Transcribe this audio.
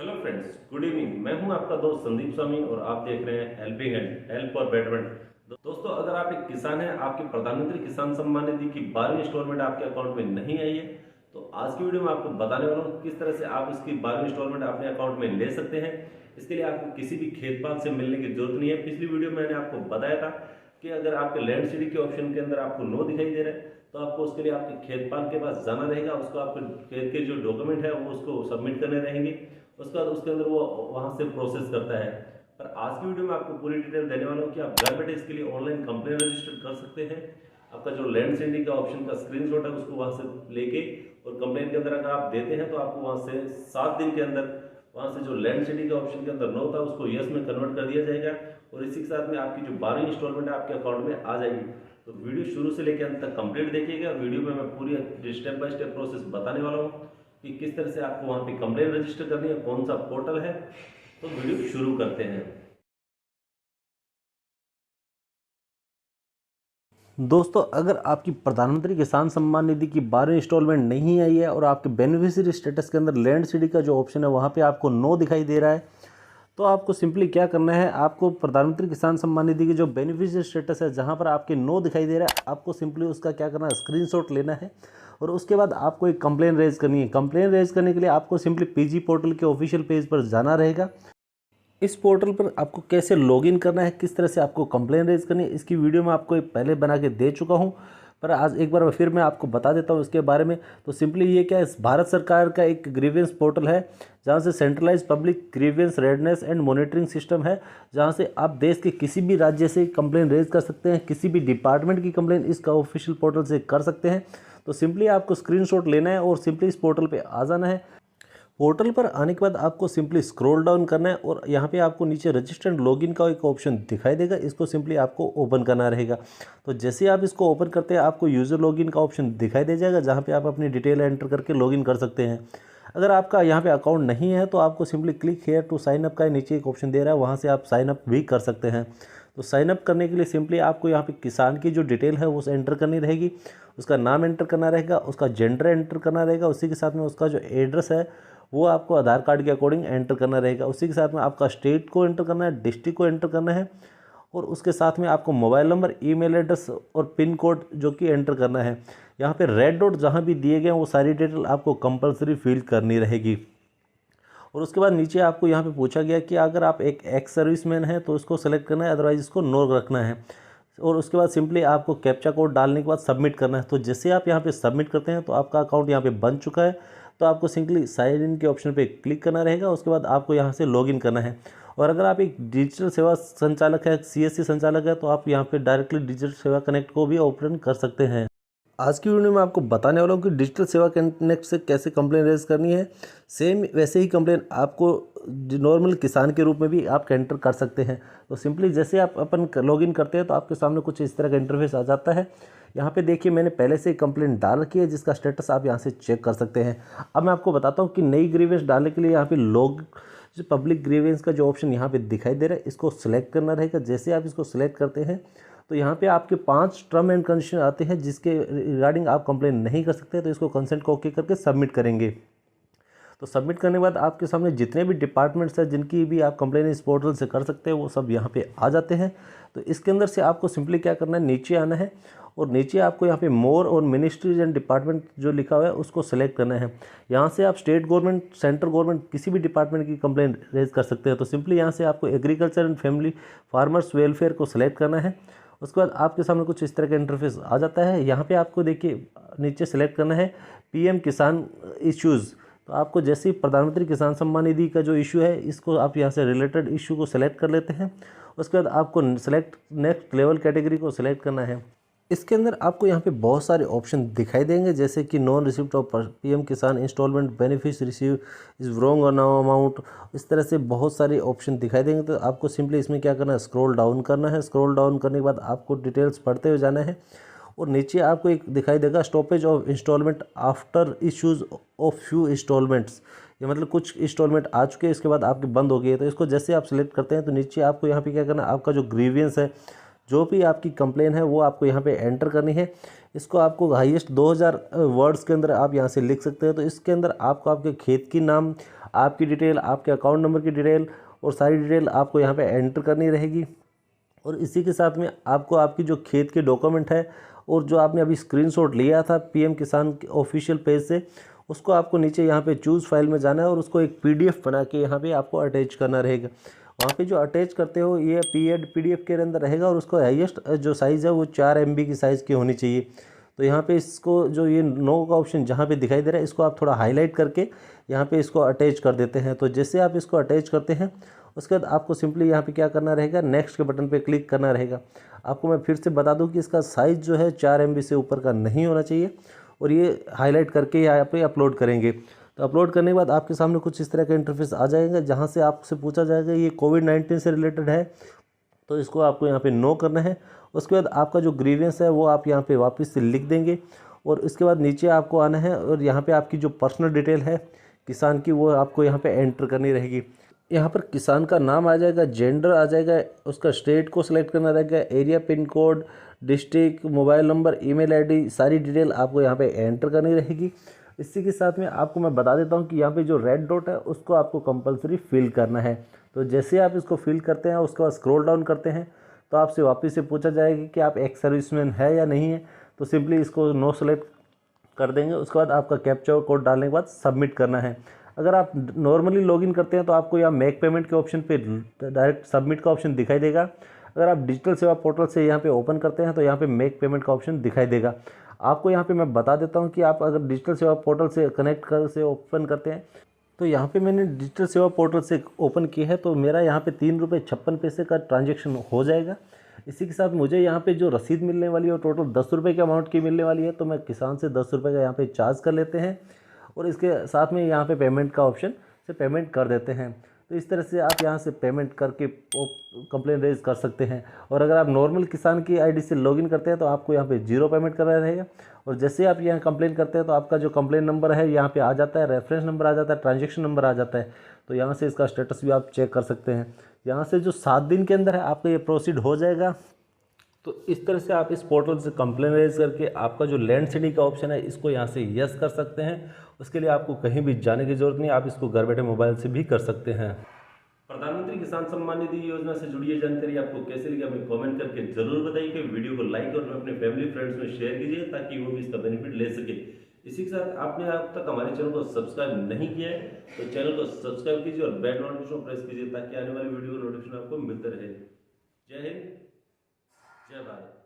Hello friends, good evening. मैं हूं आपका दोस्त संदीप स्वामी और आप देख रहे हैं helping hand, help for betterment. दोस्तों, अगर आप एक किसान हैं, आपकी प्रधानमंत्री किसान सम्मान निधि की 12वीं इंस्टॉलमेंट आपके अकाउंट में नहीं आई है, तो आज की वीडियो में आपको बताने वाला हूं किस तरह से आप इसकी 12वीं इंस्टॉलमेंट अपने अकाउंट में ले सकते हैं। इसके लिए आपको किसी भी खेत से मिलने की जरूरत नहीं है। पिछली वीडियो में मैंने आपको बताया था कि अगर आपके लैंड सीडी के ऑप्शन के अंदर आपको नो दिखाई दे रहा है, तो आपको उसके लिए आपके खेतपाल के पास जाना रहेगा। उसको आपके खेत के जो डॉक्यूमेंट है वो उसको सबमिट करने रहेंगे। उसके बाद उसके अंदर वो वहां से प्रोसेस करता है। पर आज की वीडियो में आपको पूरी डिटेल देने वाला हूँ कि आप घर बैठे इसके लिए ऑनलाइन कंप्लेन रजिस्टर कर सकते हैं। आपका जो लैंड सेंडिंग का ऑप्शन का स्क्रीनशॉट है उसको वहां से लेके और कंप्लेन के अंदर अगर आप देते हैं तो आपको वहां से 7 दिन के अंदर वहां से जो लैंड सेंडिंग का ऑप्शन के अंदर नो था उसको यस में कन्वर्ट कर दिया जाएगा और इसी के साथ में आपकी जो 12वीं इंस्टॉलमेंट है आपके अकाउंट में आ जाएगी। तो वीडियो शुरू से लेकर अंत तक कंप्लीट देखिएगा। वीडियो में मैं पूरी स्टेप बाय स्टेप प्रोसेस बताने वाला हूँ कि किस तरह से आपको वहां पे कंप्लेन रजिस्टर करनी है, कौन सा पोर्टल है। तो वीडियो शुरू करते हैं। दोस्तों, अगर आपकी प्रधानमंत्री किसान सम्मान निधि की 12वीं इंस्टॉलमेंट नहीं आई है और आपके बेनिफिशियरी स्टेटस के अंदर लैंड सीडी का जो ऑप्शन है वहाँ पे आपको नो दिखाई दे रहा है, तो आपको सिंपली क्या करना है, आपको प्रधानमंत्री किसान सम्मान निधि की जो बेनिफिशियरी स्टेटस है जहाँ पर आपके नो दिखाई दे रहा है, आपको सिंपली उसका क्या करना है, स्क्रीनशॉट लेना है और उसके बाद आपको एक कंप्लेन रेज करनी है। कंप्लेन रेज करने के लिए आपको सिंपली पीजी पोर्टल के ऑफिशियल पेज पर जाना रहेगा। इस पोर्टल पर आपको कैसे लॉगिन करना है, किस तरह से आपको कंप्लेन रेज करनी है, इसकी वीडियो मैं आपको पहले बना के दे चुका हूं, पर आज एक बार फिर मैं आपको बता देता हूं इसके बारे में। तो सिंपली ये क्या है, भारत सरकार का एक ग्रीवेंस पोर्टल है जहां से centralised public grievance redress and monitoring system है, जहां से आप देश के किसी भी राज्य से कंप्लेन रेज कर सकते हैं, किसी भी डिपार्टमेंट की कंप्लेन इसका ऑफिशियल पोर्टल से कर सकते हैं। तो सिंपली आपको स्क्रीनशॉट लेना है और सिंपली इस पोर्टल पर आ जाना है। पोर्टल पर आने के बाद आपको सिंपली स्क्रॉल डाउन करना है और यहाँ पे आपको नीचे रजिस्टर्ड लॉगिन का एक ऑप्शन दिखाई देगा, इसको सिंपली आपको ओपन करना रहेगा। तो जैसे आप इसको ओपन करते हैं आपको यूज़र लॉगिन का ऑप्शन दिखाई दे जाएगा, जहाँ पे आप अपनी डिटेल एंटर करके लॉगिन कर सकते हैं। अगर आपका यहाँ पे अकाउंट नहीं है तो आपको simply click here to sign up का नीचे एक ऑप्शन दे रहा है, वहाँ से आप साइन अप भी कर सकते हैं। तो साइन अप करने के लिए सिंपली आपको यहाँ पे किसान की जो डिटेल है वो एंटर करनी रहेगी, उसका नाम एंटर करना रहेगा, उसका जेंडर एंटर करना रहेगा, उसी के साथ में उसका जो एड्रेस है वो आपको आधार कार्ड के अकॉर्डिंग एंटर करना रहेगा, उसी के साथ में आपका स्टेट को एंटर करना है, डिस्ट्रिक्ट को एंटर करना है और उसके साथ में आपको मोबाइल नंबर, ईमेल एड्रेस और पिन कोड जो कि एंटर करना है। यहाँ पे रेड डॉट जहाँ भी दिए गए हैं वो सारी डिटेल आपको कंपलसरी फिल करनी रहेगी। और उसके बाद नीचे आपको यहाँ पे पूछा गया कि अगर आप एक एक्स सर्विसमैन हैं तो इसको सेलेक्ट करना है, अदरवाइज इसको नो रखना है। और उसके बाद सिंपली आपको कैप्चा कोड डालने के बाद सबमिट करना है। तो जैसे आप यहाँ पे सबमिट करते हैं तो आपका अकाउंट यहाँ पे बन चुका है। तो आपको सिंपली साइन इन के ऑप्शन पे क्लिक करना रहेगा, उसके बाद आपको यहाँ से लॉगिन करना है। और अगर आप एक डिजिटल सेवा संचालक है, सीएससी संचालक है, तो आप यहाँ पे डायरेक्टली डिजिटल सेवा कनेक्ट को भी ओपन कर सकते हैं। आज की वीडियो में आपको बताने वाला हूँ कि डिजिटल सेवा कनेक्ट से कैसे कंप्लेन रेज करनी है। सेम वैसे ही कंप्लेन आपको नॉर्मल किसान के रूप में भी आप एंटर कर सकते हैं। तो सिंपली जैसे आप अपन लॉगिन करते हैं तो आपके सामने कुछ इस तरह का इंटरफेस आ जाता है। यहाँ पे देखिए मैंने पहले से कंप्लेंट डाल रखी है जिसका स्टेटस आप यहाँ से चेक कर सकते हैं। अब मैं आपको बताता हूँ कि नई ग्रीवेंस डालने के लिए यहाँ पे जो पब्लिक ग्रीवेंस का जो ऑप्शन यहाँ पे दिखाई दे रहा है इसको सिलेक्ट करना रहेगा। जैसे आप इसको सिलेक्ट करते हैं तो यहाँ पे आपके 5 टर्म एंड कंडीशन आते हैं जिसके रिगार्डिंग आप कंप्लेन नहीं कर सकते। तो इसको कंसेंट को ओके करके सबमिट करेंगे। तो सबमिट करने के बाद आपके सामने जितने भी डिपार्टमेंट्स हैं जिनकी भी आप कंप्लेन इस पोर्टल से कर सकते हैं वो सब यहाँ पे आ जाते हैं। तो इसके अंदर से आपको सिंपली क्या करना है, नीचे आना है और नीचे आपको यहाँ पे मोर और मिनिस्ट्रीज एंड डिपार्टमेंट जो लिखा हुआ है उसको सेलेक्ट करना है। यहाँ से आप स्टेट गवर्नमेंट, सेंट्रल गवर्नमेंट किसी भी डिपार्टमेंट की कंप्लेन रेज कर सकते हैं। तो सिंपली यहाँ से आपको agriculture and family farmers welfare को सिलेक्ट करना है। उसके बाद आपके सामने कुछ इस तरह का इंटरफेस आ जाता है। यहाँ पे आपको देखिए नीचे सेलेक्ट करना है पीएम किसान इश्यूज़। तो आपको जैसे ही प्रधानमंत्री किसान सम्मान निधि का जो इशू है इसको आप यहाँ से रिलेटेड इशू को सेलेक्ट कर लेते हैं। उसके बाद आपको सेलेक्ट नेक्स्ट लेवल कैटेगरी को सिलेक्ट करना है। इसके अंदर आपको यहाँ पे बहुत सारे ऑप्शन दिखाई देंगे, जैसे कि non receipt of PM Kisan instalment benefit receive is wrong और नो अमाउंट, इस तरह से बहुत सारे ऑप्शन दिखाई देंगे। तो आपको सिंपली इसमें क्या करना है, स्क्रॉल डाउन करना है। स्क्रॉल डाउन करने के बाद आपको डिटेल्स पढ़ते हुए जाना है और नीचे आपको एक दिखाई देगा stoppage of instalment after issues of few instalments. ये मतलब कुछ इंस्टॉलमेंट आ चुके हैं इसके बाद आपके बंद हो गए। तो इसको जैसे आप सिलेक्ट करते हैं तो नीचे आपको यहाँ पे क्या करना है, आपका जो ग्रीवियंस है, जो भी आपकी कंप्लेन है वो आपको यहाँ पे एंटर करनी है। इसको आपको हाईएस्ट 2000 वर्ड्स के अंदर आप यहाँ से लिख सकते हैं। तो इसके अंदर आपको आपके खेत की नाम, आपकी डिटेल, आपके अकाउंट नंबर की डिटेल और सारी डिटेल आपको यहाँ पे एंटर करनी रहेगी। और इसी के साथ में आपको आपकी जो खेत के डॉक्यूमेंट है और जो आपने अभी स्क्रीनशॉट लिया था पीएम किसान के ऑफिशियल पेज से, उसको आपको नीचे यहाँ पे चूज़ फाइल में जाना है और उसको एक पीडीएफ बना के यहाँ पे आपको अटैच करना रहेगा। वहाँ पे जो अटैच करते हो ये पीडीएफ के अंदर रहेगा और उसको हाईएस्ट जो साइज़ है वो 4 MB की साइज़ की होनी चाहिए। तो यहाँ पे इसको जो ये नो का ऑप्शन जहाँ पे दिखाई दे रहा है इसको आप थोड़ा हाईलाइट करके यहाँ पे इसको अटैच कर देते हैं। तो जैसे आप इसको अटैच करते हैं उसके बाद आपको सिंपली यहाँ पे क्या करना रहेगा, नेक्स्ट के बटन पे क्लिक करना रहेगा। आपको मैं फिर से बता दूँ कि इसका साइज़ जो है 4 MB से ऊपर का नहीं होना चाहिए और ये हाईलाइट करके यहाँ पे अपलोड करेंगे। तो अपलोड करने के बाद आपके सामने कुछ इस तरह का इंटरफेस आ जाएगा जहाँ से आपसे पूछा जाएगा ये कोविड-19 से रिलेटेड है, तो इसको आपको यहाँ पे नो करना है। उसके बाद आपका जो ग्रीवेंस है वो आप यहाँ पे वापस से लिख देंगे और इसके बाद नीचे आपको आना है और यहाँ पे आपकी जो पर्सनल डिटेल है किसान की वो आपको यहाँ पे एंटर करनी रहेगी। यहाँ पर किसान का नाम आ जाएगा, जेंडर आ जाएगा, उसका स्टेट को सिलेक्ट करना रहेगा, area, pin code, district, mobile number, email ID, सारी डिटेल आपको यहाँ पे एंटर करनी रहेगी। इसी के साथ में आपको मैं बता देता हूँ कि यहाँ पे जो रेड डॉट है उसको आपको कंपलसरी फिल करना है। तो जैसे आप इसको फिल करते हैं उसके बाद स्क्रॉल डाउन करते हैं तो आपसे वापस से पूछा जाएगा कि आप एक्स सर्विसमैन है या नहीं है, तो सिंपली इसको नो सेलेक्ट कर देंगे। उसके बाद आपका कैप्चा कोड डालने के बाद सबमिट करना है। अगर आप नॉर्मली लॉगिन करते हैं तो आपको यहाँ मेक पेमेंट के ऑप्शन पे डायरेक्ट सबमिट का ऑप्शन दिखाई देगा। अगर आप डिजिटल सेवा पोर्टल से यहाँ पे ओपन करते हैं तो यहाँ पे मेक पेमेंट का ऑप्शन दिखाई देगा। आपको यहाँ पे मैं बता देता हूँ कि आप अगर डिजिटल सेवा पोर्टल से कनेक्ट कर से ओपन करते हैं तो यहाँ पे मैंने डिजिटल सेवा पोर्टल से ओपन किया है तो मेरा यहाँ पे 3 रुपये 56 पैसे का ट्रांजेक्शन हो जाएगा। इसी के साथ मुझे यहाँ पे जो रसीद मिलने वाली है टोटल 10 रुपये के अमाउंट की मिलने वाली है, तो मैं किसान से 10 रुपये का यहाँ पे चार्ज कर लेते हैं और इसके साथ में यहाँ पे पेमेंट का ऑप्शन से पेमेंट कर देते हैं। तो इस तरह से आप यहाँ से पेमेंट करके कंप्लेन रेज कर सकते हैं। और अगर आप नॉर्मल किसान की आईडी से लॉगिन करते हैं तो आपको यहाँ पे 0 पेमेंट करना रहेगा और जैसे आप यहाँ कंप्लेन करते हैं तो आपका जो कंप्लेन नंबर है यहाँ पे आ जाता है, रेफरेंस नंबर आ जाता है, ट्रांजेक्शन नंबर आ जाता है। तो यहाँ से इसका स्टेटस भी आप चेक कर सकते हैं। यहाँ से जो 7 दिन के अंदर है आपका ये प्रोसीड हो जाएगा। तो इस तरह से आप इस पोर्टल से कंप्लेन रेज करके आपका जो लैंड सीडिंग का ऑप्शन है इसको यहाँ से यस कर सकते हैं। उसके लिए आपको कहीं भी जाने की जरूरत नहीं, आप इसको घर बैठे मोबाइल से भी कर सकते हैं। प्रधानमंत्री किसान सम्मान निधि योजना से जुड़ी ये जानकारी आपको कैसे लगी हमें कमेंट करके जरूर बताइए। वीडियो को लाइक और अपने फैमिली फ्रेंड्स में शेयर कीजिए ताकि वो भी इसका बेनिफिट ले सके। इसी के साथ आपने अब तक हमारे चैनल को सब्सक्राइब नहीं किया है तो चैनल को सब्सक्राइब कीजिए और बेल नोटिफिकेशन प्रेस कीजिए ताकि आने वाली वीडियो का नोटिफिकेशन आपको मिलते रहे। जय हिंद, जय भारत।